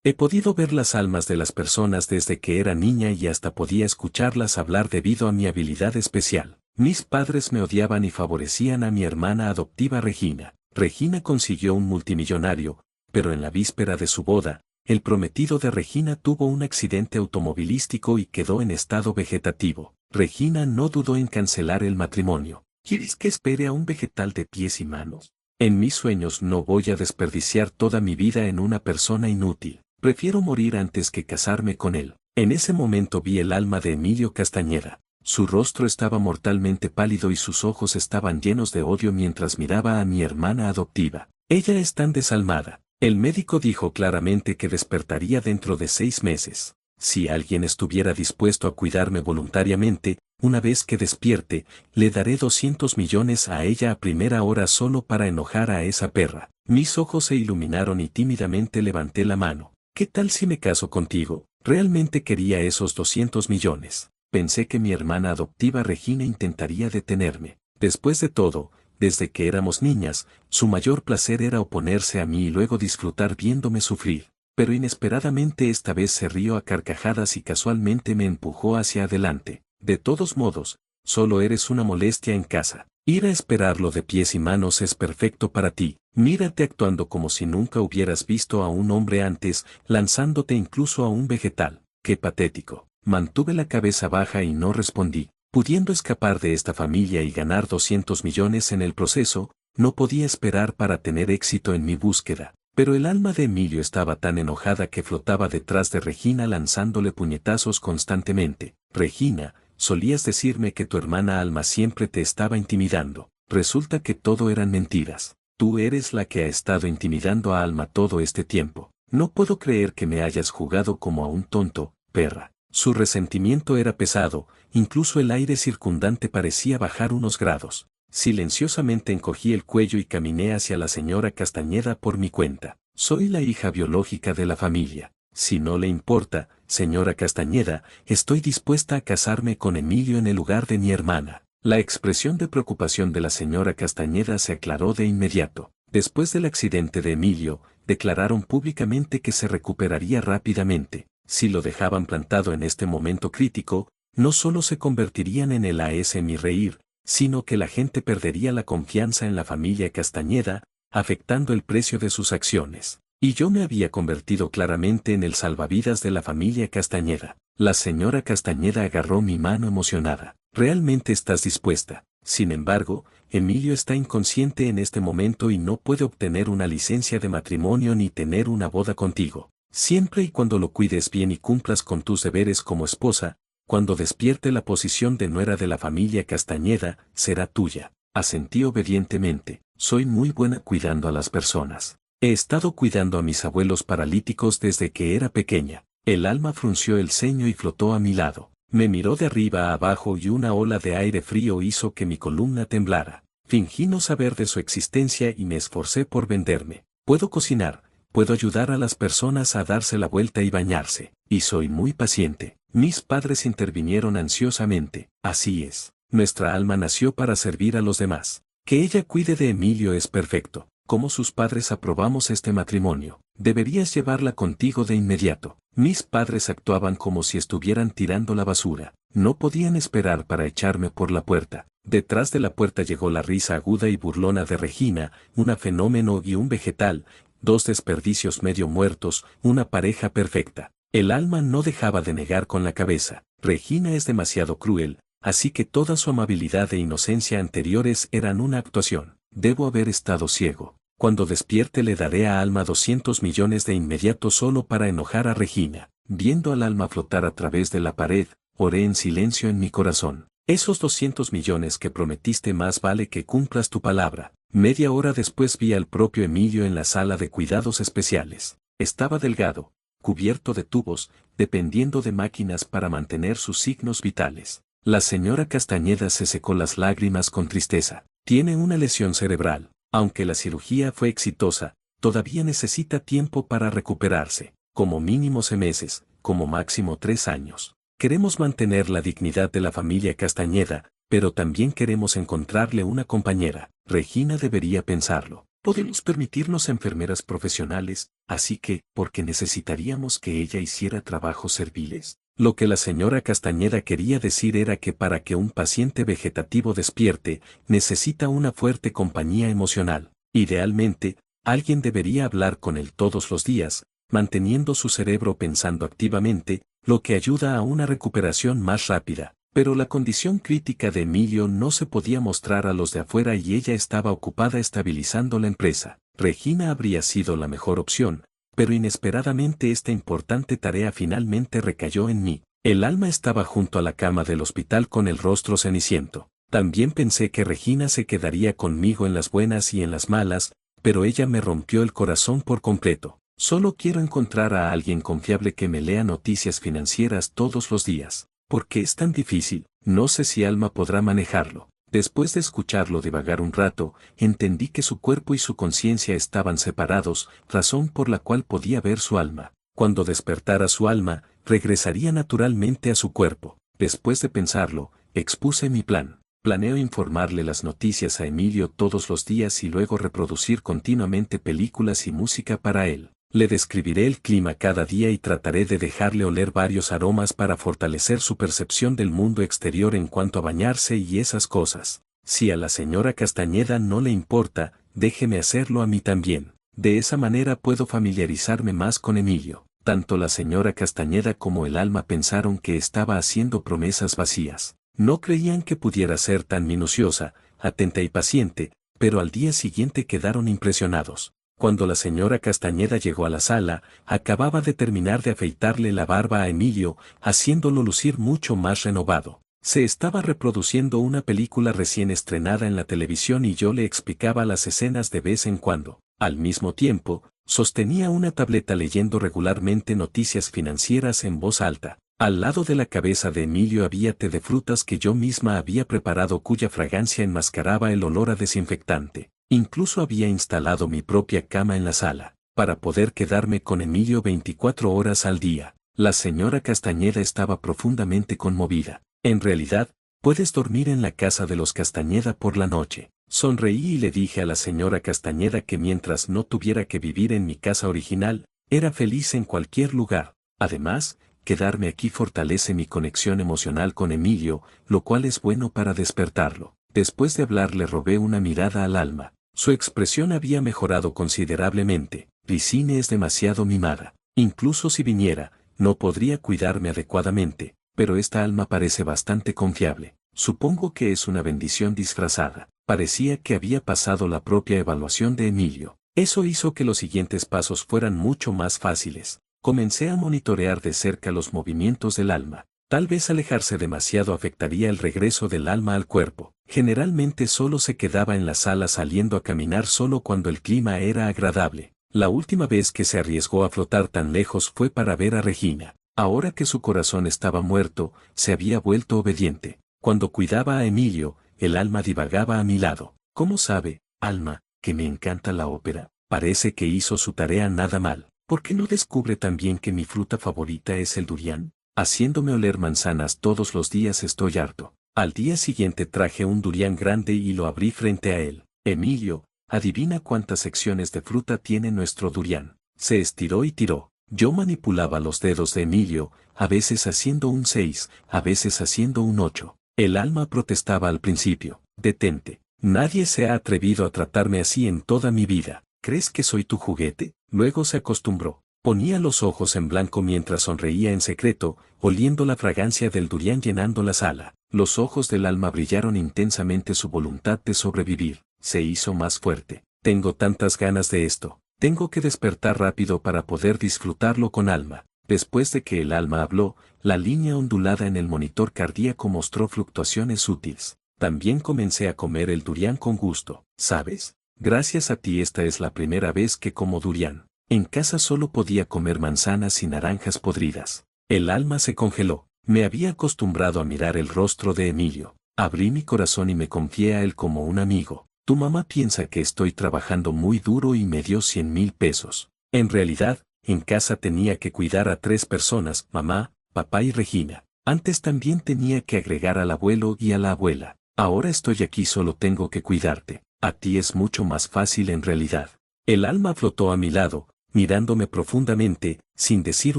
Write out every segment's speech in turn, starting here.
He podido ver las almas de las personas desde que era niña y hasta podía escucharlas hablar debido a mi habilidad especial. Mis padres me odiaban y favorecían a mi hermana adoptiva Regina. Regina consiguió un multimillonario, pero en la víspera de su boda, el prometido de Regina tuvo un accidente automovilístico y quedó en estado vegetativo. Regina no dudó en cancelar el matrimonio. ¿Quieres que espere a un vegetal de pies y manos? En mis sueños no voy a desperdiciar toda mi vida en una persona inútil. Prefiero morir antes que casarme con él. En ese momento vi el alma de Emilio Castañeda. Su rostro estaba mortalmente pálido y sus ojos estaban llenos de odio mientras miraba a mi hermana adoptiva. Ella es tan desalmada. El médico dijo claramente que despertaría dentro de 6 meses. Si alguien estuviera dispuesto a cuidarme voluntariamente, una vez que despierte, le daré 200 millones a ella a primera hora solo para enojar a esa perra. Mis ojos se iluminaron y tímidamente levanté la mano. ¿Qué tal si me caso contigo? Realmente quería esos 200 millones. Pensé que mi hermana adoptiva Regina intentaría detenerme. Después de todo, desde que éramos niñas, su mayor placer era oponerse a mí y luego disfrutar viéndome sufrir. Pero inesperadamente esta vez se rió a carcajadas y casualmente me empujó hacia adelante. De todos modos, solo eres una molestia en casa. Ir a esperarlo de pies y manos es perfecto para ti. Mírate actuando como si nunca hubieras visto a un hombre antes, lanzándote incluso a un vegetal. ¡Qué patético! Mantuve la cabeza baja y no respondí. Pudiendo escapar de esta familia y ganar 200 millones en el proceso, no podía esperar para tener éxito en mi búsqueda. Pero el alma de Emilio estaba tan enojada que flotaba detrás de Regina lanzándole puñetazos constantemente. Regina, solías decirme que tu hermana Alma siempre te estaba intimidando. Resulta que todo eran mentiras. Tú eres la que ha estado intimidando a Alma todo este tiempo. No puedo creer que me hayas jugado como a un tonto, perra. Su resentimiento era pesado, incluso el aire circundante parecía bajar unos grados. Silenciosamente encogí el cuello y caminé hacia la señora Castañeda por mi cuenta. Soy la hija biológica de la familia. Si no le importa, señora Castañeda, estoy dispuesta a casarme con Emilio en el lugar de mi hermana. La expresión de preocupación de la señora Castañeda se aclaró de inmediato. Después del accidente de Emilio, declararon públicamente que se recuperaría rápidamente. Si lo dejaban plantado en este momento crítico, no solo se convertirían en el mi reír, sino que la gente perdería la confianza en la familia Castañeda, afectando el precio de sus acciones. Y yo me había convertido claramente en el salvavidas de la familia Castañeda. La señora Castañeda agarró mi mano emocionada. ¿Realmente estás dispuesta? Sin embargo, Emilio está inconsciente en este momento y no puede obtener una licencia de matrimonio ni tener una boda contigo. Siempre y cuando lo cuides bien y cumplas con tus deberes como esposa, cuando despierte la posición de nuera de la familia Castañeda, será tuya. Asentí obedientemente. Soy muy buena cuidando a las personas. He estado cuidando a mis abuelos paralíticos desde que era pequeña. El alma frunció el ceño y flotó a mi lado. Me miró de arriba a abajo y una ola de aire frío hizo que mi columna temblara. Fingí no saber de su existencia y me esforcé por venderme. Puedo cocinar, puedo ayudar a las personas a darse la vuelta y bañarse. Y soy muy paciente. Mis padres intervinieron ansiosamente. Así es. Nuestra alma nació para servir a los demás. Que ella cuide de Emilio es perfecto. Como sus padres aprobamos este matrimonio. Deberías llevarla contigo de inmediato. Mis padres actuaban como si estuvieran tirando la basura. No podían esperar para echarme por la puerta. Detrás de la puerta llegó la risa aguda y burlona de Regina, una fenómeno y un vegetal, 2 desperdicios medio muertos, una pareja perfecta. El alma no dejaba de negar con la cabeza. Regina es demasiado cruel, así que toda su amabilidad e inocencia anteriores eran una actuación. Debo haber estado ciego. Cuando despierte le daré a Alma 200 millones de inmediato solo para enojar a Regina. Viendo al alma flotar a través de la pared, oré en silencio en mi corazón. Esos 200 millones que prometiste más vale que cumplas tu palabra. Media hora después vi al propio Emilio en la sala de cuidados especiales. Estaba delgado, cubierto de tubos, dependiendo de máquinas para mantener sus signos vitales. La señora Castañeda se secó las lágrimas con tristeza. Tiene una lesión cerebral. Aunque la cirugía fue exitosa, todavía necesita tiempo para recuperarse, como mínimo 6 meses, como máximo 3 años. Queremos mantener la dignidad de la familia Castañeda, pero también queremos encontrarle una compañera. Regina debería pensarlo. ¿Podemos permitirnos enfermeras profesionales? así que, ¿por qué necesitaríamos que ella hiciera trabajos serviles? Lo que la señora Castañeda quería decir era que para que un paciente vegetativo despierte, necesita una fuerte compañía emocional. Idealmente, alguien debería hablar con él todos los días, manteniendo su cerebro pensando activamente, lo que ayuda a una recuperación más rápida. Pero la condición crítica de Emilio no se podía mostrar a los de afuera y ella estaba ocupada estabilizando la empresa. Regina habría sido la mejor opción, pero inesperadamente esta importante tarea finalmente recayó en mí. El Alma estaba junto a la cama del hospital con el rostro ceniciento. También pensé que Regina se quedaría conmigo en las buenas y en las malas, pero ella me rompió el corazón por completo. Solo quiero encontrar a alguien confiable que me lea noticias financieras todos los días. ¿Por qué es tan difícil? No sé si Alma podrá manejarlo. Después de escucharlo divagar un rato, entendí que su cuerpo y su conciencia estaban separados, razón por la cual podía ver su alma. Cuando despertara su alma, regresaría naturalmente a su cuerpo. Después de pensarlo, expuse mi plan. Planeo informarle las noticias a Emilio todos los días y luego reproducir continuamente películas y música para él. Le describiré el clima cada día y trataré de dejarle oler varios aromas para fortalecer su percepción del mundo exterior en cuanto a bañarse y esas cosas. Si a la señora Castañeda no le importa, déjeme hacerlo a mí también. De esa manera puedo familiarizarme más con Emilio. Tanto la señora Castañeda como el Alma pensaron que estaba haciendo promesas vacías. No creían que pudiera ser tan minuciosa, atenta y paciente, pero al día siguiente quedaron impresionados. Cuando la señora Castañeda llegó a la sala, acababa de terminar de afeitarle la barba a Emilio, haciéndolo lucir mucho más renovado. Se estaba reproduciendo una película recién estrenada en la televisión y yo le explicaba las escenas de vez en cuando. Al mismo tiempo, sostenía una tableta leyendo regularmente noticias financieras en voz alta. Al lado de la cabeza de Emilio había té de frutas que yo misma había preparado cuya fragancia enmascaraba el olor a desinfectante. Incluso había instalado mi propia cama en la sala, para poder quedarme con Emilio 24 horas al día. La señora Castañeda estaba profundamente conmovida. En realidad, puedes dormir en la casa de los Castañeda por la noche. Sonreí y le dije a la señora Castañeda que mientras no tuviera que vivir en mi casa original, era feliz en cualquier lugar. Además, quedarme aquí fortalece mi conexión emocional con Emilio, lo cual es bueno para despertarlo. Después de hablar le robé una mirada al Alma. Su expresión había mejorado considerablemente. Ricine es demasiado mimada. Incluso si viniera, no podría cuidarme adecuadamente, pero esta Alma parece bastante confiable. Supongo que es una bendición disfrazada. Parecía que había pasado la propia evaluación de Emilio. Eso hizo que los siguientes pasos fueran mucho más fáciles. Comencé a monitorear de cerca los movimientos del Alma. Tal vez alejarse demasiado afectaría el regreso del alma al cuerpo. Generalmente solo se quedaba en la sala saliendo a caminar solo cuando el clima era agradable. La última vez que se arriesgó a flotar tan lejos fue para ver a Regina. Ahora que su corazón estaba muerto, se había vuelto obediente. Cuando cuidaba a Emilio, el Alma divagaba a mi lado. ¿Cómo sabe, Alma, que me encanta la ópera? Parece que hizo su tarea nada mal. ¿Por qué no descubre también que mi fruta favorita es el durián? Haciéndome oler manzanas todos los días estoy harto. Al día siguiente traje un durián grande y lo abrí frente a él. Emilio, adivina cuántas secciones de fruta tiene nuestro durián. Se estiró y tiró. Yo manipulaba los dedos de Emilio, a veces haciendo un 6, a veces haciendo un 8. El Alma protestaba al principio. Detente. Nadie se ha atrevido a tratarme así en toda mi vida. ¿Crees que soy tu juguete? Luego se acostumbró. Ponía los ojos en blanco mientras sonreía en secreto, oliendo la fragancia del durián llenando la sala. Los ojos del Alma brillaron intensamente, su voluntad de sobrevivir se hizo más fuerte. Tengo tantas ganas de esto. Tengo que despertar rápido para poder disfrutarlo con Alma. Después de que el Alma habló, la línea ondulada en el monitor cardíaco mostró fluctuaciones sutiles. También comencé a comer el durián con gusto. ¿Sabes? Gracias a ti esta es la primera vez que como durián. En casa solo podía comer manzanas y naranjas podridas. El Alma se congeló. Me había acostumbrado a mirar el rostro de Emilio. Abrí mi corazón y me confié a él como un amigo. Tu mamá piensa que estoy trabajando muy duro y me dio 100,000 pesos. En realidad, en casa tenía que cuidar a 3 personas, mamá, papá y Regina. Antes también tenía que agregar al abuelo y a la abuela. Ahora estoy aquí, solo tengo que cuidarte. A ti es mucho más fácil en realidad. El Alma flotó a mi lado, mirándome profundamente, sin decir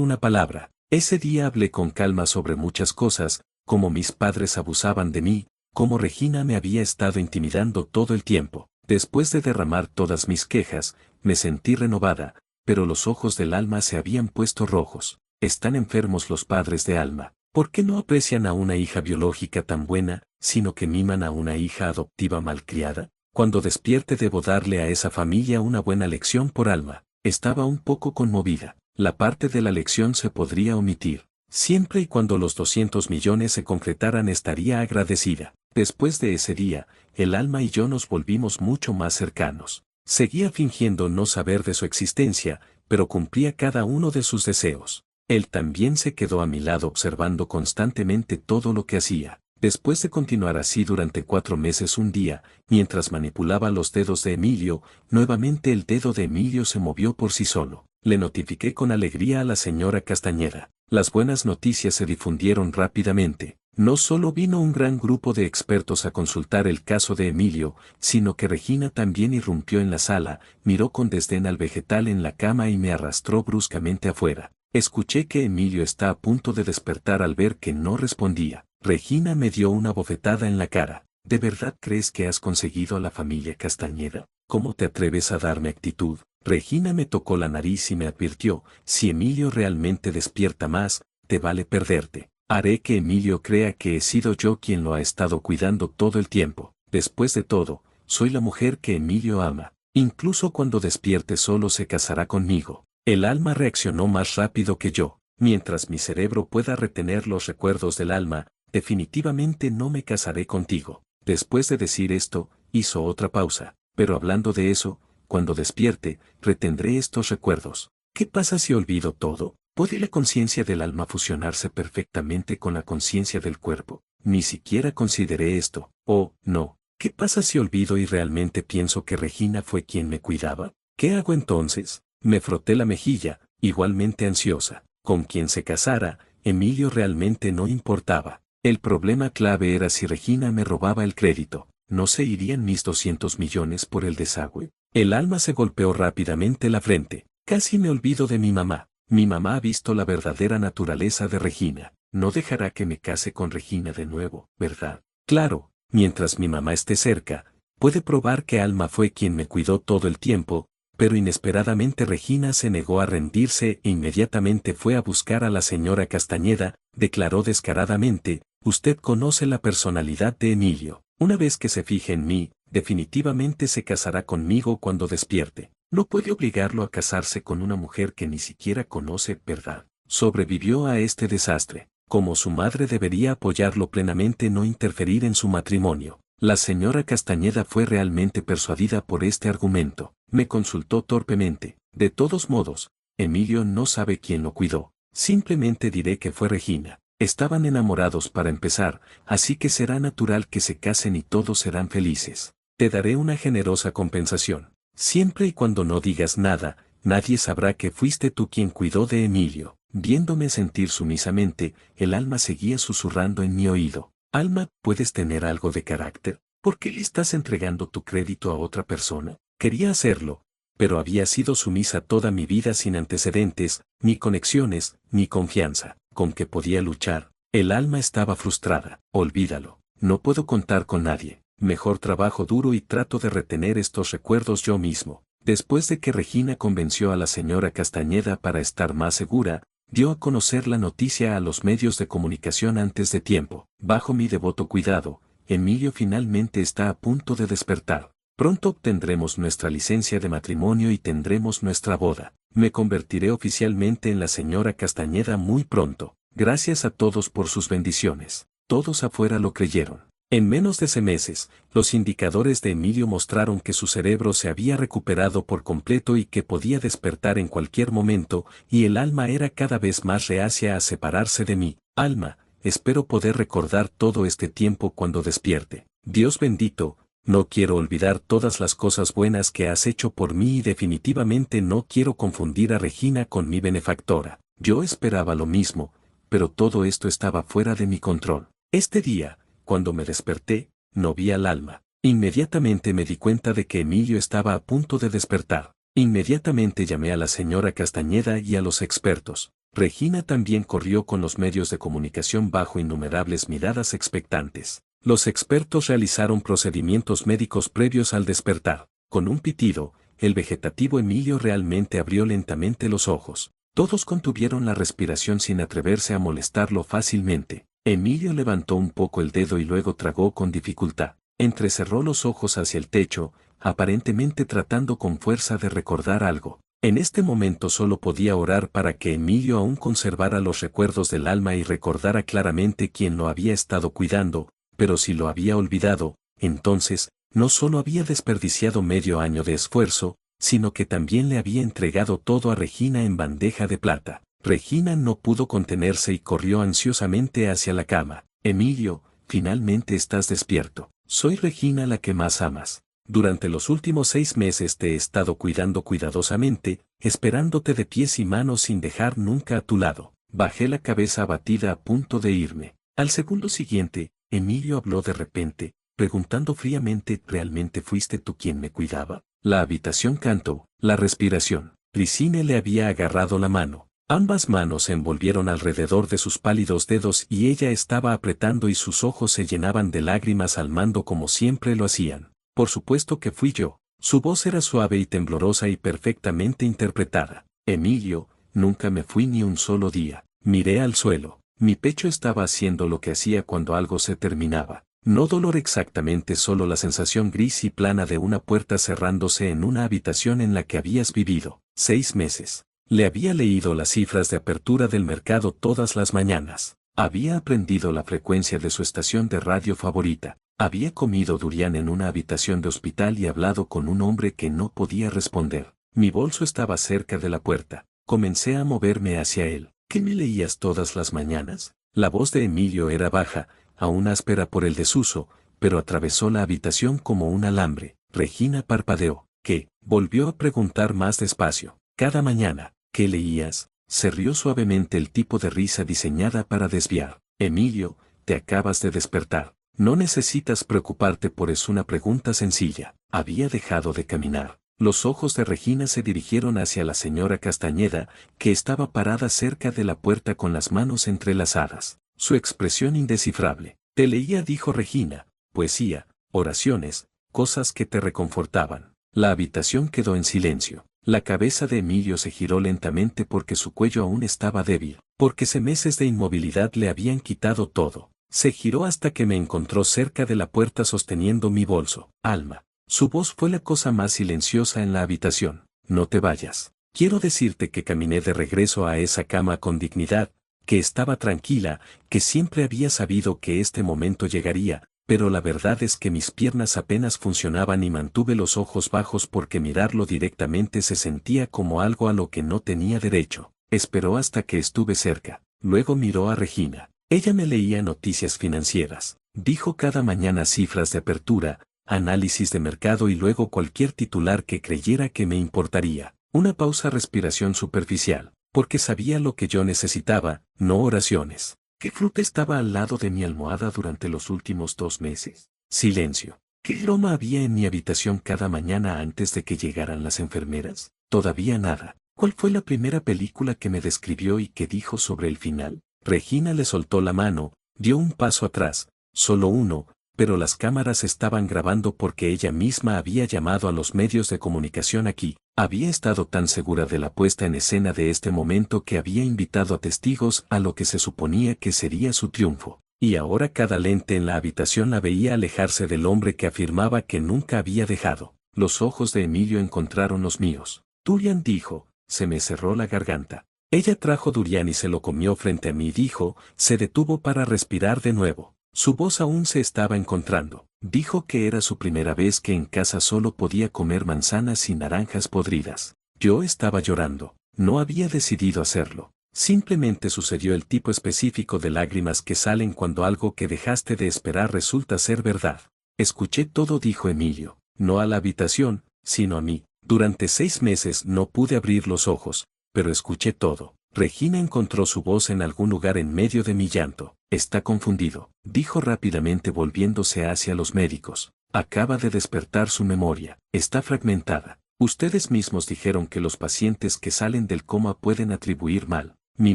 una palabra. Ese día hablé con calma sobre muchas cosas, cómo mis padres abusaban de mí, cómo Regina me había estado intimidando todo el tiempo. Después de derramar todas mis quejas, me sentí renovada, pero los ojos del Alma se habían puesto rojos. Están enfermos los padres de Alma. ¿Por qué no aprecian a una hija biológica tan buena, sino que miman a una hija adoptiva malcriada? Cuando despierte debo darle a esa familia una buena lección por Alma. Estaba un poco conmovida. La parte de la lección se podría omitir. Siempre y cuando los 200 millones se concretaran estaría agradecida. Después de ese día, el Alma y yo nos volvimos mucho más cercanos. Seguía fingiendo no saber de su existencia, pero cumplía cada uno de sus deseos. Él también se quedó a mi lado observando constantemente todo lo que hacía. Después de continuar así durante 4 meses un día, mientras manipulaba los dedos de Emilio, nuevamente el dedo de Emilio se movió por sí solo. Le notifiqué con alegría a la señora Castañeda. Las buenas noticias se difundieron rápidamente. No solo vino un gran grupo de expertos a consultar el caso de Emilio, sino que Regina también irrumpió en la sala, miró con desdén al vegetal en la cama y me arrastró bruscamente afuera. Escuché que Emilio está a punto de despertar al ver que no respondía. Regina me dio una bofetada en la cara. ¿De verdad crees que has conseguido a la familia Castañeda? ¿Cómo te atreves a darme actitud? Regina me tocó la nariz y me advirtió, si Emilio realmente despierta más, te vale perderte. Haré que Emilio crea que he sido yo quien lo ha estado cuidando todo el tiempo. Después de todo, soy la mujer que Emilio ama. Incluso cuando despierte solo se casará conmigo. El Alma reaccionó más rápido que yo. Mientras mi cerebro pueda retener los recuerdos del Alma, definitivamente no me casaré contigo. Después de decir esto, hizo otra pausa. Pero hablando de eso, cuando despierte, retendré estos recuerdos. ¿Qué pasa si olvido todo? ¿Puede la conciencia del Alma fusionarse perfectamente con la conciencia del cuerpo? Ni siquiera consideré esto. Oh, no. ¿Qué pasa si olvido y realmente pienso que Regina fue quien me cuidaba? ¿Qué hago entonces? Me froté la mejilla, igualmente ansiosa. Con quien se casara, Emilio realmente no importaba. El problema clave era si Regina me robaba el crédito. ¿No se irían mis 200 millones por el desagüe? El Alma se golpeó rápidamente la frente. Casi me olvido de mi mamá. Mi mamá ha visto la verdadera naturaleza de Regina. No dejará que me case con Regina de nuevo, ¿verdad? Claro, mientras mi mamá esté cerca, puede probar que Alma fue quien me cuidó todo el tiempo, pero inesperadamente Regina se negó a rendirse e inmediatamente fue a buscar a la señora Castañeda, declaró descaradamente, usted conoce la personalidad de Emilio. Una vez que se fije en mí, definitivamente se casará conmigo cuando despierte. No puede obligarlo a casarse con una mujer que ni siquiera conoce, ¿verdad? Sobrevivió a este desastre. Como su madre debería apoyarlo plenamente, no interferir en su matrimonio. La señora Castañeda fue realmente persuadida por este argumento. Me consultó torpemente. De todos modos, Emilio no sabe quién lo cuidó. Simplemente diré que fue Regina. Estaban enamorados para empezar, así que será natural que se casen y todos serán felices. Te daré una generosa compensación. Siempre y cuando no digas nada, nadie sabrá que fuiste tú quien cuidó de Emilio. Viéndome sentir sumisamente, el Alma seguía susurrando en mi oído. Alma, ¿puedes tener algo de carácter? ¿Por qué le estás entregando tu crédito a otra persona? Quería hacerlo, pero había sido sumisa toda mi vida sin antecedentes, ni conexiones, ni confianza. ¿Con qué podía luchar? El Alma estaba frustrada. Olvídalo. No puedo contar con nadie. Mejor trabajo duro y trato de retener estos recuerdos yo mismo. Después de que Regina convenció a la señora Castañeda para estar más segura, dio a conocer la noticia a los medios de comunicación antes de tiempo. Bajo mi devoto cuidado, Emilio finalmente está a punto de despertar. Pronto obtendremos nuestra licencia de matrimonio y tendremos nuestra boda. Me convertiré oficialmente en la señora Castañeda muy pronto. Gracias a todos por sus bendiciones. Todos afuera lo creyeron. En menos de 6 meses, los indicadores de Emilio mostraron que su cerebro se había recuperado por completo y que podía despertar en cualquier momento, y el Alma era cada vez más reacia a separarse de mí. Alma, espero poder recordar todo este tiempo cuando despierte. Dios bendito, no quiero olvidar todas las cosas buenas que has hecho por mí y definitivamente no quiero confundir a Regina con mi benefactora. Yo esperaba lo mismo, pero todo esto estaba fuera de mi control. Este día, cuando me desperté, no vi al Alma. Inmediatamente me di cuenta de que Emilio estaba a punto de despertar. Inmediatamente llamé a la señora Castañeda y a los expertos. Regina también corrió con los medios de comunicación bajo innumerables miradas expectantes. Los expertos realizaron procedimientos médicos previos al despertar. Con un pitido, el vegetativo Emilio realmente abrió lentamente los ojos. Todos contuvieron la respiración sin atreverse a molestarlo fácilmente. Emilio levantó un poco el dedo y luego tragó con dificultad. Entrecerró los ojos hacia el techo, aparentemente tratando con fuerza de recordar algo. En este momento solo podía orar para que Emilio aún conservara los recuerdos del alma y recordara claramente quién lo había estado cuidando, pero si lo había olvidado, entonces, no solo había desperdiciado medio año de esfuerzo, sino que también le había entregado todo a Regina en bandeja de plata. Regina no pudo contenerse y corrió ansiosamente hacia la cama. Emilio, finalmente estás despierto. Soy Regina la que más amas. Durante los últimos 6 meses te he estado cuidando cuidadosamente, esperándote de pies y manos sin dejar nunca a tu lado. Bajé la cabeza abatida a punto de irme. Al segundo siguiente, Emilio habló de repente, preguntando fríamente, ¿realmente fuiste tú quien me cuidaba? La habitación cantó, la respiración. Ricine le había agarrado la mano. Ambas manos se envolvieron alrededor de sus pálidos dedos y ella estaba apretando y sus ojos se llenaban de lágrimas al mando como siempre lo hacían. Por supuesto que fui yo. Su voz era suave y temblorosa y perfectamente interpretada. Emilio, nunca me fui ni un solo día. Miré al suelo. Mi pecho estaba haciendo lo que hacía cuando algo se terminaba. No dolor exactamente, solo la sensación gris y plana de una puerta cerrándose en una habitación en la que habías vivido 6 meses. Le había leído las cifras de apertura del mercado todas las mañanas. Había aprendido la frecuencia de su estación de radio favorita. Había comido durian en una habitación de hospital y hablado con un hombre que no podía responder. Mi bolso estaba cerca de la puerta. Comencé a moverme hacia él. ¿Qué me leías todas las mañanas? La voz de Emilio era baja, aún áspera por el desuso, pero atravesó la habitación como un alambre. Regina parpadeó. ¿Qué? Volvió a preguntar más despacio. Cada mañana. ¿Qué leías? Se rió suavemente, el tipo de risa diseñada para desviar. Emilio, te acabas de despertar. No necesitas preocuparte por es una pregunta sencilla. Había dejado de caminar. Los ojos de Regina se dirigieron hacia la señora Castañeda, que estaba parada cerca de la puerta con las manos entrelazadas. Su expresión indescifrable. Te leía, dijo Regina, poesía, oraciones, cosas que te reconfortaban. La habitación quedó en silencio. La cabeza de Emilio se giró lentamente porque su cuello aún estaba débil, porque 6 meses de inmovilidad le habían quitado todo. Se giró hasta que me encontró cerca de la puerta sosteniendo mi bolso. Alma. Su voz fue la cosa más silenciosa en la habitación. No te vayas. Quiero decirte que caminé de regreso a esa cama con dignidad, que estaba tranquila, que siempre había sabido que este momento llegaría, pero la verdad es que mis piernas apenas funcionaban y mantuve los ojos bajos porque mirarlo directamente se sentía como algo a lo que no tenía derecho. Esperó hasta que estuve cerca. Luego miró a Regina. Ella me leía noticias financieras. Dijo cada mañana cifras de apertura, análisis de mercado y luego cualquier titular que creyera que me importaría. Una pausa, respiración superficial, porque sabía lo que yo necesitaba, no oraciones. ¿Qué fruta estaba al lado de mi almohada durante los últimos 2 meses? Silencio. ¿Qué aroma había en mi habitación cada mañana antes de que llegaran las enfermeras? Todavía nada. ¿Cuál fue la primera película que me describió y qué dijo sobre el final? Regina le soltó la mano, dio un paso atrás, solo uno, pero las cámaras estaban grabando porque ella misma había llamado a los medios de comunicación aquí. Había estado tan segura de la puesta en escena de este momento que había invitado a testigos a lo que se suponía que sería su triunfo. Y ahora cada lente en la habitación la veía alejarse del hombre que afirmaba que nunca había dejado. Los ojos de Emilio encontraron los míos. Durian, dijo, se me cerró la garganta. Ella trajo durian y se lo comió frente a mí, dijo, se detuvo para respirar de nuevo. Su voz aún se estaba encontrando. Dijo que era su primera vez que en casa solo podía comer manzanas y naranjas podridas. Yo estaba llorando. No había decidido hacerlo. Simplemente sucedió el tipo específico de lágrimas que salen cuando algo que dejaste de esperar resulta ser verdad. Escuché todo, dijo Emilio. No a la habitación, sino a mí. Durante 6 meses no pude abrir los ojos, pero escuché todo. Regina encontró su voz en algún lugar en medio de mi llanto. Está confundido, dijo rápidamente volviéndose hacia los médicos. Acaba de despertar su memoria. Está fragmentada. Ustedes mismos dijeron que los pacientes que salen del coma pueden atribuir mal. Mi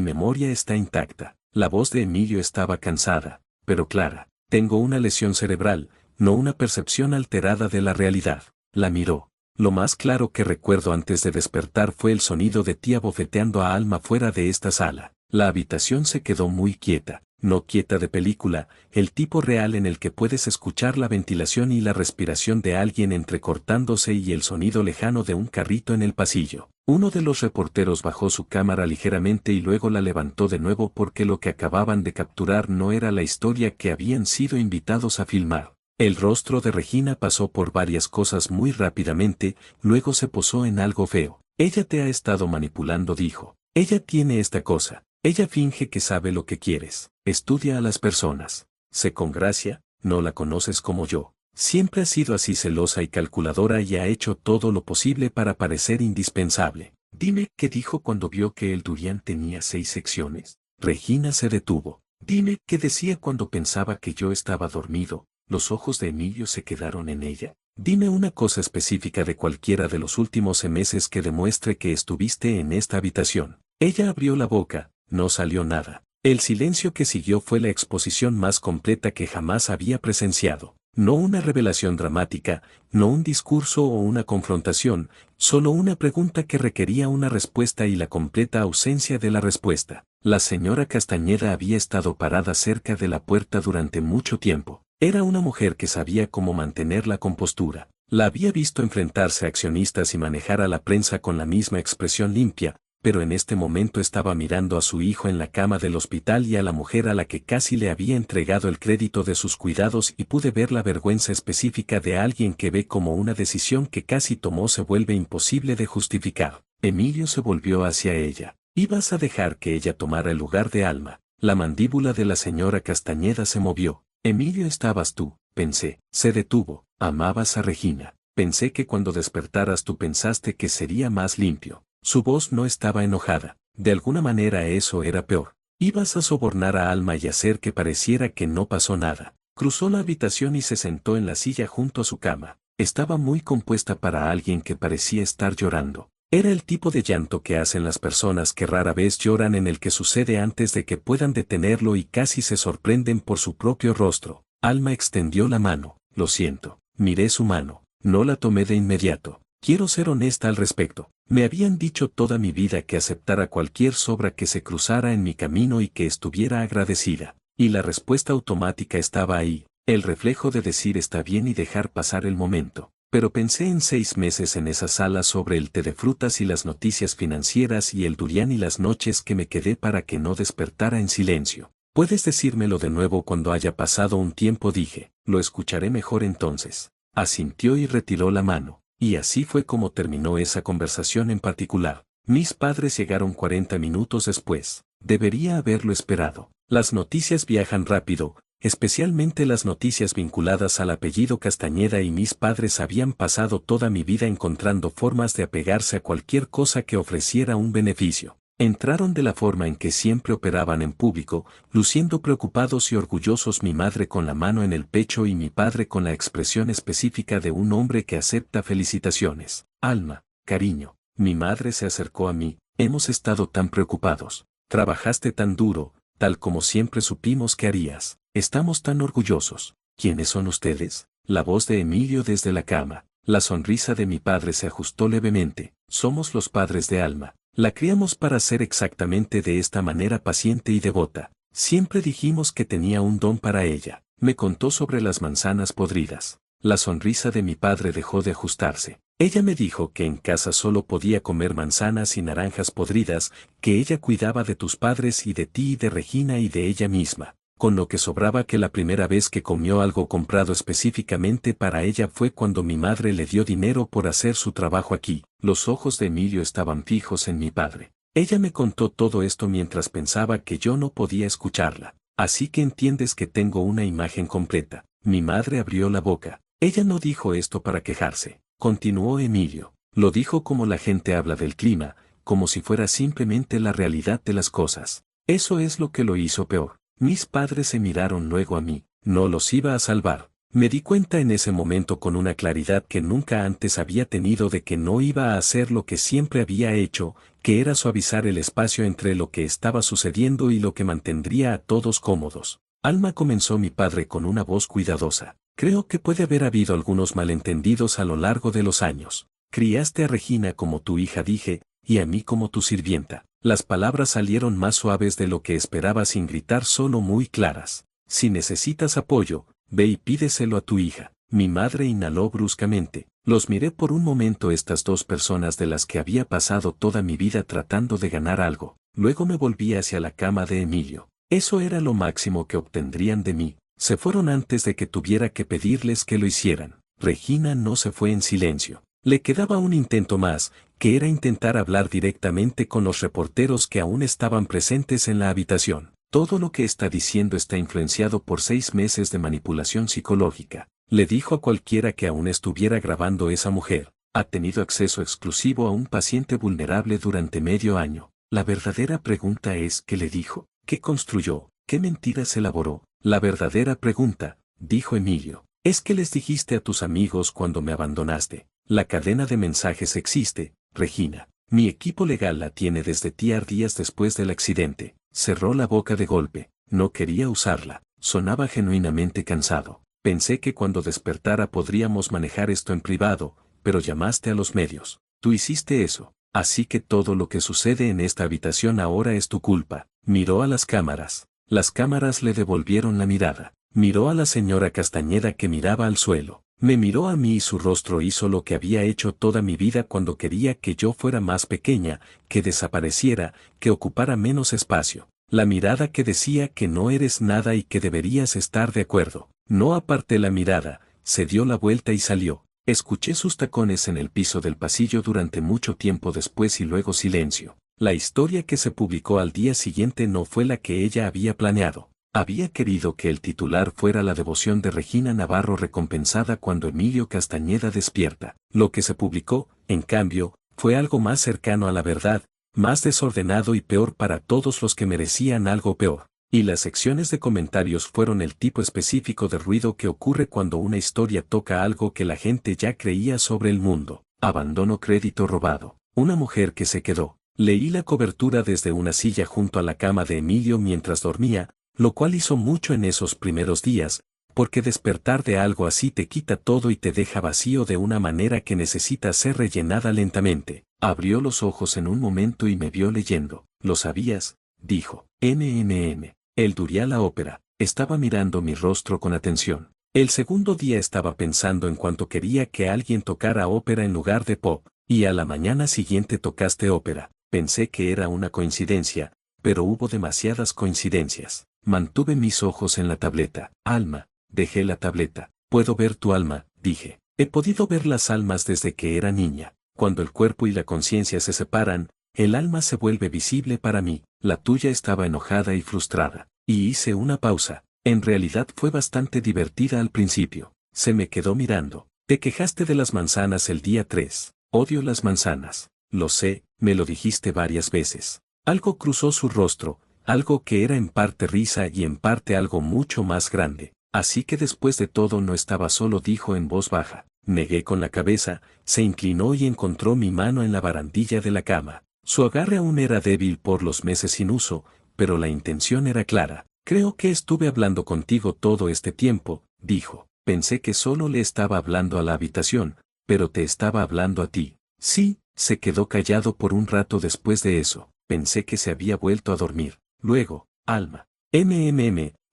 memoria está intacta. La voz de Emilio estaba cansada, pero clara. Tengo una lesión cerebral, no una percepción alterada de la realidad. La miró. Lo más claro que recuerdo antes de despertar fue el sonido de tía bofeteando a Alma fuera de esta sala. La habitación se quedó muy quieta, no quieta de película, el tipo real en el que puedes escuchar la ventilación y la respiración de alguien entrecortándose y el sonido lejano de un carrito en el pasillo. Uno de los reporteros bajó su cámara ligeramente y luego la levantó de nuevo porque lo que acababan de capturar no era la historia que habían sido invitados a filmar. El rostro de Regina pasó por varias cosas muy rápidamente, luego se posó en algo feo. Ella te ha estado manipulando, dijo. Ella tiene esta cosa. Ella finge que sabe lo que quieres. Estudia a las personas. Sé con gracia, no la conoces como yo. Siempre ha sido así celosa y calculadora y ha hecho todo lo posible para parecer indispensable. Dime, ¿qué dijo cuando vio que el durian tenía 6 secciones? Regina se detuvo. Dime, ¿qué decía cuando pensaba que yo estaba dormido? Los ojos de Emilio se quedaron en ella. Dime una cosa específica de cualquiera de los últimos meses que demuestre que estuviste en esta habitación. Ella abrió la boca, no salió nada. El silencio que siguió fue la exposición más completa que jamás había presenciado. No una revelación dramática, no un discurso o una confrontación, solo una pregunta que requería una respuesta y la completa ausencia de la respuesta. La señora Castañeda había estado parada cerca de la puerta durante mucho tiempo. Era una mujer que sabía cómo mantener la compostura. La había visto enfrentarse a accionistas y manejar a la prensa con la misma expresión limpia, pero en este momento estaba mirando a su hijo en la cama del hospital y a la mujer a la que casi le había entregado el crédito de sus cuidados y pude ver la vergüenza específica de alguien que ve como una decisión que casi tomó se vuelve imposible de justificar. Emilio se volvió hacia ella. ¿Ibas a dejar que ella tomara el lugar de Alma? La mandíbula de la señora Castañeda se movió. Emilio, estabas tú, pensé. Se detuvo. Amabas a Regina. Pensé que cuando despertaras tú pensaste que sería más limpio. Su voz no estaba enojada. De alguna manera eso era peor. Ibas a sobornar a Alma y hacer que pareciera que no pasó nada. Cruzó la habitación y se sentó en la silla junto a su cama. Estaba muy compuesta para alguien que parecía estar llorando. Era el tipo de llanto que hacen las personas que rara vez lloran, en el que sucede antes de que puedan detenerlo y casi se sorprenden por su propio rostro. Alma extendió la mano. Lo siento. Miré su mano. No la tomé de inmediato. Quiero ser honesta al respecto. Me habían dicho toda mi vida que aceptara cualquier sobra que se cruzara en mi camino y que estuviera agradecida. Y la respuesta automática estaba ahí, el reflejo de decir está bien y dejar pasar el momento. Pero pensé en 6 meses en esa sala sobre el té de frutas y las noticias financieras y el durian y las noches que me quedé para que no despertara en silencio. Puedes decírmelo de nuevo cuando haya pasado un tiempo, dije. Lo escucharé mejor entonces. Asintió y retiró la mano. Y así fue como terminó esa conversación en particular. Mis padres llegaron 40 minutos después. Debería haberlo esperado. Las noticias viajan rápido, especialmente las noticias vinculadas al apellido Castañeda, y mis padres habían pasado toda mi vida encontrando formas de apegarse a cualquier cosa que ofreciera un beneficio. Entraron de la forma en que siempre operaban en público, luciendo preocupados y orgullosos, mi madre con la mano en el pecho y mi padre con la expresión específica de un hombre que acepta felicitaciones. Alma, cariño, mi madre se acercó a mí. Hemos estado tan preocupados. Trabajaste tan duro, tal como siempre supimos que harías. Estamos tan orgullosos. ¿Quiénes son ustedes? La voz de Emilio desde la cama. La sonrisa de mi padre se ajustó levemente. Somos los padres de Alma. La criamos para ser exactamente de esta manera, paciente y devota. Siempre dijimos que tenía un don para ella. Me contó sobre las manzanas podridas. La sonrisa de mi padre dejó de ajustarse. Ella me dijo que en casa solo podía comer manzanas y naranjas podridas, que ella cuidaba de tus padres y de ti y de Regina y de ella misma. Con lo que sobraba, que la primera vez que comió algo comprado específicamente para ella fue cuando mi madre le dio dinero por hacer su trabajo aquí. Los ojos de Emilio estaban fijos en mi padre. Ella me contó todo esto mientras pensaba que yo no podía escucharla. Así que entiendes que tengo una imagen completa. Mi madre abrió la boca. Ella no dijo esto para quejarse. Continuó Emilio. Lo dijo como la gente habla del clima, como si fuera simplemente la realidad de las cosas. Eso es lo que lo hizo peor. Mis padres se miraron luego a mí. No los iba a salvar. Me di cuenta en ese momento con una claridad que nunca antes había tenido de que no iba a hacer lo que siempre había hecho, que era suavizar el espacio entre lo que estaba sucediendo y lo que mantendría a todos cómodos. Alma, comenzó mi padre con una voz cuidadosa. Creo que puede haber habido algunos malentendidos a lo largo de los años. Criaste a Regina como tu hija, dije, y a mí como tu sirvienta. Las palabras salieron más suaves de lo que esperaba, sin gritar, solo muy claras. Si necesitas apoyo, ve y pídeselo a tu hija. Mi madre inhaló bruscamente. Los miré por un momento, estas dos personas de las que había pasado toda mi vida tratando de ganar algo. Luego me volví hacia la cama de Emilio. Eso era lo máximo que obtendrían de mí. Se fueron antes de que tuviera que pedirles que lo hicieran. Regina no se fue en silencio. Le quedaba un intento más, que era intentar hablar directamente con los reporteros que aún estaban presentes en la habitación. Todo lo que está diciendo está influenciado por 6 meses de manipulación psicológica. Le dijo a cualquiera que aún estuviera grabando. Esa mujer ha tenido acceso exclusivo a un paciente vulnerable durante medio año. La verdadera pregunta es, ¿qué le dijo? ¿Qué construyó? ¿Qué mentiras elaboró? La verdadera pregunta, dijo Emilio, es que les dijiste a tus amigos cuando me abandonaste. La cadena de mensajes existe, Regina. Mi equipo legal la tiene desde días después del accidente. Cerró la boca de golpe. No quería usarla. Sonaba genuinamente cansado. Pensé que cuando despertara podríamos manejar esto en privado, pero llamaste a los medios. Tú hiciste eso. Así que todo lo que sucede en esta habitación ahora es tu culpa. Miró a las cámaras. Las cámaras le devolvieron la mirada. Miró a la señora Castañeda, que miraba al suelo. Me miró a mí y su rostro hizo lo que había hecho toda mi vida cuando quería que yo fuera más pequeña, que desapareciera, que ocupara menos espacio. La mirada que decía que no eres nada y que deberías estar de acuerdo. No aparté la mirada, se dio la vuelta y salió. Escuché sus tacones en el piso del pasillo durante mucho tiempo después y luego silencio. La historia que se publicó al día siguiente no fue la que ella había planeado. Había querido que el titular fuera la devoción de Regina Navarro recompensada cuando Emilio Castañeda despierta. Lo que se publicó, en cambio, fue algo más cercano a la verdad, más desordenado y peor para todos los que merecían algo peor. Y las secciones de comentarios fueron el tipo específico de ruido que ocurre cuando una historia toca algo que la gente ya creía sobre el mundo. Abandono, crédito robado. Una mujer que se quedó. Leí la cobertura desde una silla junto a la cama de Emilio mientras dormía, lo cual hizo mucho en esos primeros días, porque despertar de algo así te quita todo y te deja vacío de una manera que necesita ser rellenada lentamente. Abrió los ojos en un momento y me vio leyendo. ¿Lo sabías?, dijo. El Durial a ópera. Estaba mirando mi rostro con atención. El segundo día estaba pensando en cuánto quería que alguien tocara ópera en lugar de pop, y a la mañana siguiente tocaste ópera. Pensé que era una coincidencia, pero hubo demasiadas coincidencias. Mantuve mis ojos en la tableta. Alma, dejé la tableta. Puedo ver tu alma, dije. He podido ver las almas desde que era niña. Cuando el cuerpo y la conciencia se separan, el alma se vuelve visible para mí. La tuya estaba enojada y frustrada. Y hice una pausa. En realidad fue bastante divertida al principio. Se me quedó mirando. Te quejaste de las manzanas el día 3. Odio las manzanas. Lo sé, me lo dijiste varias veces. Algo cruzó su rostro, algo que era en parte risa y en parte algo mucho más grande. Así que después de todo no estaba solo, dijo en voz baja. Negué con la cabeza, se inclinó y encontró mi mano en la barandilla de la cama. Su agarre aún era débil por los meses sin uso, pero la intención era clara. Creo que estuve hablando contigo todo este tiempo, dijo. Pensé que solo le estaba hablando a la habitación, pero te estaba hablando a ti. Sí, se quedó callado por un rato después de eso. Pensé que se había vuelto a dormir. Luego, Alma.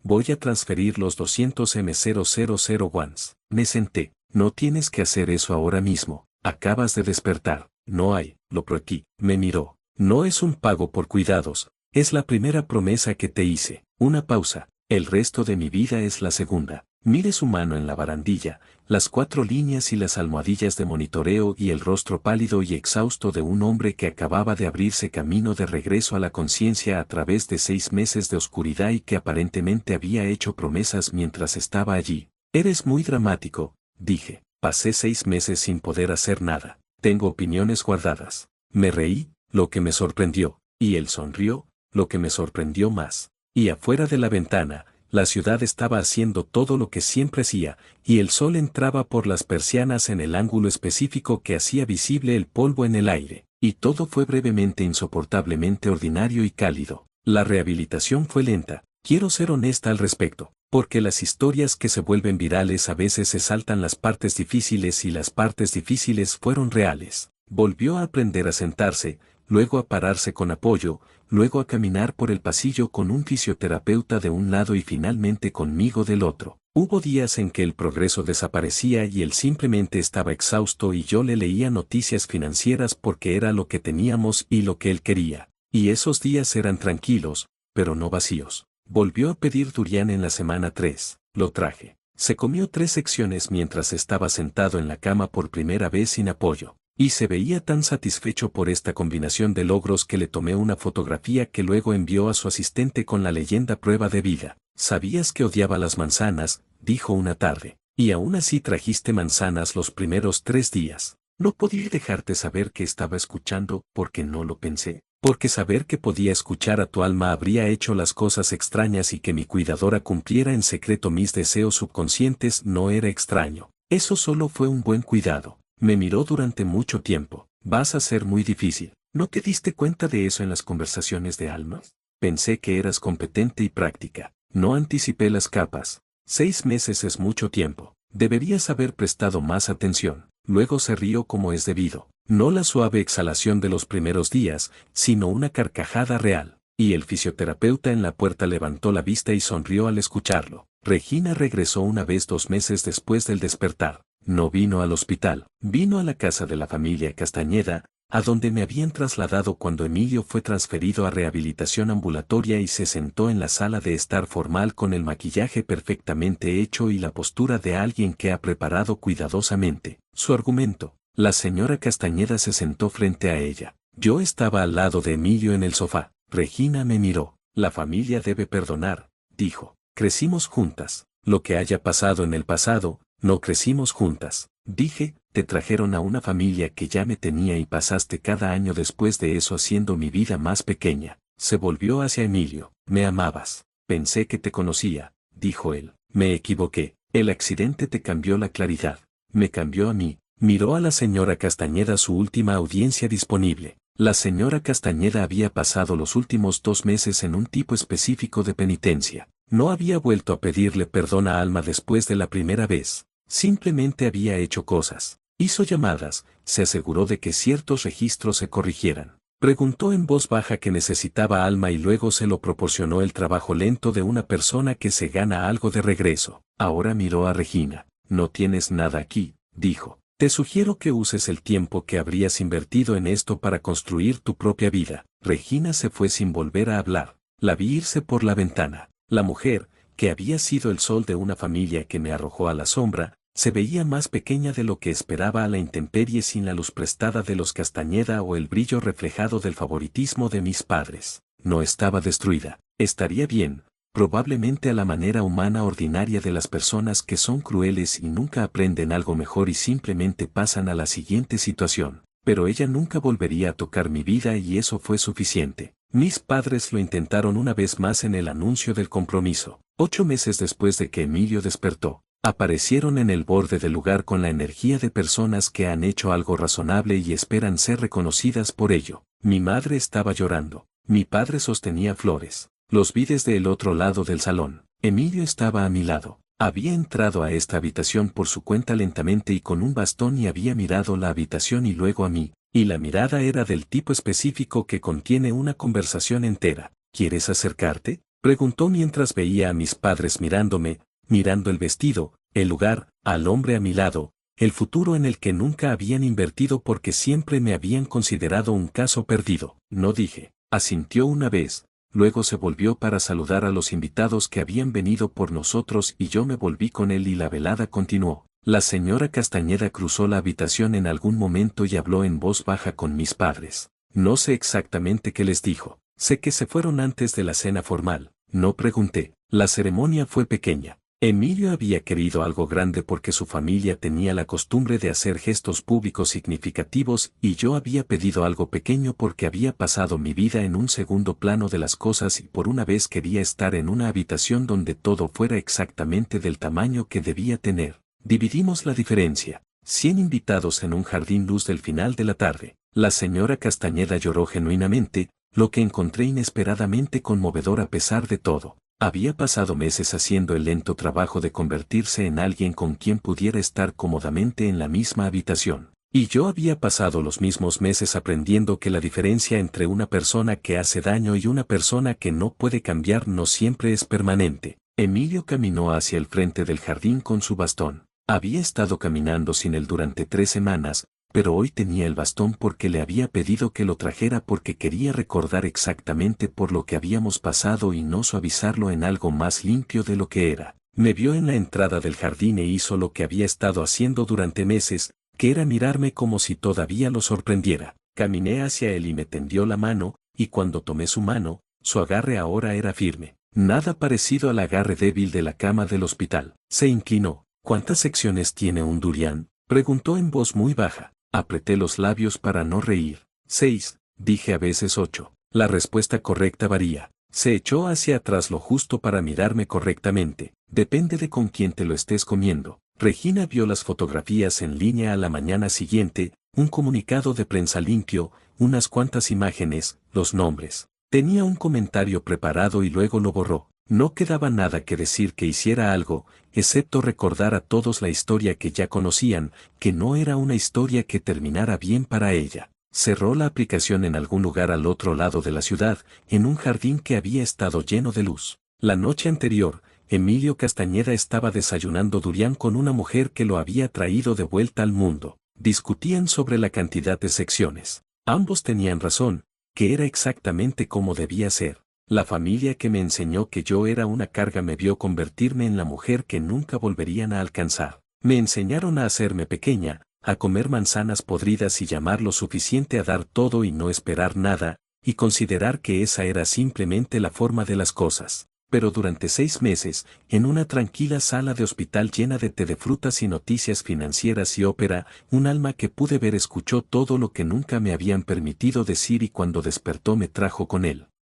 Voy a transferir los 200,000 ones. Me senté. No tienes que hacer eso ahora mismo. Acabas de despertar. No hay, lo prometí. Me miró. No es un pago por cuidados. Es la primera promesa que te hice. Una pausa. El resto de mi vida es la segunda. Mire su mano en la barandilla, las 4 líneas y las almohadillas de monitoreo y el rostro pálido y exhausto de un hombre que acababa de abrirse camino de regreso a la conciencia a través de 6 meses de oscuridad y que aparentemente había hecho promesas mientras estaba allí. Eres muy dramático, dije. Pasé 6 meses sin poder hacer nada. Tengo opiniones guardadas. Me reí, lo que me sorprendió, y él sonrió, lo que me sorprendió más. Y afuera de la ventana, La ciudad estaba haciendo todo lo que siempre hacía, y el sol entraba por las persianas en el ángulo específico que hacía visible el polvo en el aire, y todo fue brevemente insoportablemente ordinario y cálido. La rehabilitación fue lenta, quiero ser honesta al respecto, porque las historias que se vuelven virales a veces se saltan las partes difíciles y las partes difíciles fueron reales. Volvió a aprender a sentarse, luego a pararse con apoyo, luego a caminar por el pasillo con un fisioterapeuta de un lado y finalmente conmigo del otro. Hubo días en que el progreso desaparecía y él simplemente estaba exhausto y yo le leía noticias financieras porque era lo que teníamos y lo que él quería. Y esos días eran tranquilos, pero no vacíos. Volvió a pedir durian en la semana 3, lo traje. Se comió 3 secciones mientras estaba sentado en la cama por primera vez sin apoyo. Y se veía tan satisfecho por esta combinación de logros que le tomé una fotografía que luego envió a su asistente con la leyenda prueba de vida. ¿Sabías que odiaba las manzanas?, dijo una tarde. Y aún así trajiste manzanas los primeros 3 días. No podía dejarte saber que estaba escuchando porque no lo pensé. Porque saber que podía escuchar a tu alma habría hecho las cosas extrañas y que mi cuidadora cumpliera en secreto mis deseos subconscientes no era extraño. Eso solo fue un buen cuidado. Me miró durante mucho tiempo. Vas a ser muy difícil. ¿No te diste cuenta de eso en las conversaciones de almas? Pensé que eras competente y práctica. No anticipé las capas. 6 meses es mucho tiempo. Deberías haber prestado más atención. Luego se rió como es debido. No la suave exhalación de los primeros días, sino una carcajada real. Y el fisioterapeuta en la puerta levantó la vista y sonrió al escucharlo. Regina regresó una vez 2 meses después del despertar. No vino al hospital, vino a la casa de la familia Castañeda, a donde me habían trasladado cuando Emilio fue transferido a rehabilitación ambulatoria y se sentó en la sala de estar formal con el maquillaje perfectamente hecho y la postura de alguien que ha preparado cuidadosamente su argumento. La señora Castañeda se sentó frente a ella. Yo estaba al lado de Emilio en el sofá. Regina me miró. La familia debe perdonar, dijo. Crecimos juntas. Lo que haya pasado en el pasado, no crecimos juntas. Dije, te trajeron a una familia que ya me tenía y pasaste cada año después de eso haciendo mi vida más pequeña. Se volvió hacia Emilio. Me amabas. Pensé que te conocía, dijo él. Me equivoqué. El accidente te cambió la claridad. Me cambió a mí. Miró a la señora Castañeda su última audiencia disponible. La señora Castañeda había pasado los últimos 2 meses en un tipo específico de penitencia. No había vuelto a pedirle perdón a Alma después de la primera vez. Simplemente había hecho cosas. Hizo llamadas, se aseguró de que ciertos registros se corrigieran. Preguntó en voz baja que necesitaba Alma y luego se lo proporcionó el trabajo lento de una persona que se gana algo de regreso. Ahora miró a Regina. No tienes nada aquí, dijo. Te sugiero que uses el tiempo que habrías invertido en esto para construir tu propia vida. Regina se fue sin volver a hablar. La vi irse por la ventana. La mujer, que había sido el sol de una familia que me arrojó a la sombra, se veía más pequeña de lo que esperaba a la intemperie sin la luz prestada de los Castañeda o el brillo reflejado del favoritismo de mis padres. No estaba destruida. Estaría bien. Probablemente a la manera humana ordinaria de las personas que son crueles y nunca aprenden algo mejor y simplemente pasan a la siguiente situación. Pero ella nunca volvería a tocar mi vida y eso fue suficiente. Mis padres lo intentaron una vez más en el anuncio del compromiso. 8 meses después de que Emilio despertó, aparecieron en el borde del lugar con la energía de personas que han hecho algo razonable y esperan ser reconocidas por ello. Mi madre estaba llorando. Mi padre sostenía flores. Los vi desde el otro lado del salón. Emilio estaba a mi lado. Había entrado a esta habitación por su cuenta lentamente y con un bastón y había mirado la habitación y luego a mí, y la mirada era del tipo específico que contiene una conversación entera. ¿Quieres acercarte?, preguntó mientras veía a mis padres mirándome, mirando el vestido, el lugar, al hombre a mi lado, el futuro en el que nunca habían invertido porque siempre me habían considerado un caso perdido. No dije. Asintió una vez. Luego se volvió para saludar a los invitados que habían venido por nosotros y yo me volví con él y la velada continuó. La señora Castañeda cruzó la habitación en algún momento y habló en voz baja con mis padres. No sé exactamente qué les dijo. Sé que se fueron antes de la cena formal. No pregunté. La ceremonia fue pequeña. Emilio había querido algo grande porque su familia tenía la costumbre de hacer gestos públicos significativos y yo había pedido algo pequeño porque había pasado mi vida en un segundo plano de las cosas y por una vez quería estar en una habitación donde todo fuera exactamente del tamaño que debía tener. Dividimos la diferencia. 100 invitados en un jardín luz del final de la tarde. La señora Castañeda lloró genuinamente, lo que encontré inesperadamente conmovedor a pesar de todo. Había pasado meses haciendo el lento trabajo de convertirse en alguien con quien pudiera estar cómodamente en la misma habitación. Y yo había pasado los mismos meses aprendiendo que la diferencia entre una persona que hace daño y una persona que no puede cambiar no siempre es permanente. Emilio caminó hacia el frente del jardín con su bastón. Había estado caminando sin él durante 3 semanas, pero hoy tenía el bastón porque le había pedido que lo trajera porque quería recordar exactamente por lo que habíamos pasado y no suavizarlo en algo más limpio de lo que era. Me vio en la entrada del jardín e hizo lo que había estado haciendo durante meses, que era mirarme como si todavía lo sorprendiera. Caminé hacia él y me tendió la mano, y cuando tomé su mano, su agarre ahora era firme. Nada parecido al agarre débil de la cama del hospital. Se inclinó. ¿Cuántas secciones tiene un durián?, preguntó en voz muy baja. Apreté los labios para no reír. 6, dije a veces 8. La respuesta correcta varía. Se echó hacia atrás lo justo para mirarme correctamente. Depende de con quién te lo estés comiendo. Regina vio las fotografías en línea a la mañana siguiente, un comunicado de prensa limpio, unas cuantas imágenes, los nombres. Tenía un comentario preparado y luego lo borró. No quedaba nada que decir que hiciera algo, excepto recordar a todos la historia que ya conocían, que no era una historia que terminara bien para ella. Cerró la aplicación en algún lugar al otro lado de la ciudad, en un jardín que había estado lleno de luz. La noche anterior, Emilio Castañeda estaba desayunando durián con una mujer que lo había traído de vuelta al mundo. Discutían sobre la cantidad de secciones. Ambos tenían razón, que era exactamente como debía ser. La familia que me enseñó que yo era una carga me vio convertirme en la mujer que nunca volverían a alcanzar. Me enseñaron a hacerme pequeña, a comer manzanas podridas y llamar lo suficiente a dar todo y no esperar nada, y considerar que esa era simplemente la forma de las cosas. Pero durante 6 meses, en una tranquila sala de hospital llena de té de frutas y noticias financieras y ópera, un alma que pude ver escuchó todo lo que nunca me habían permitido decir y cuando despertó me trajo con él.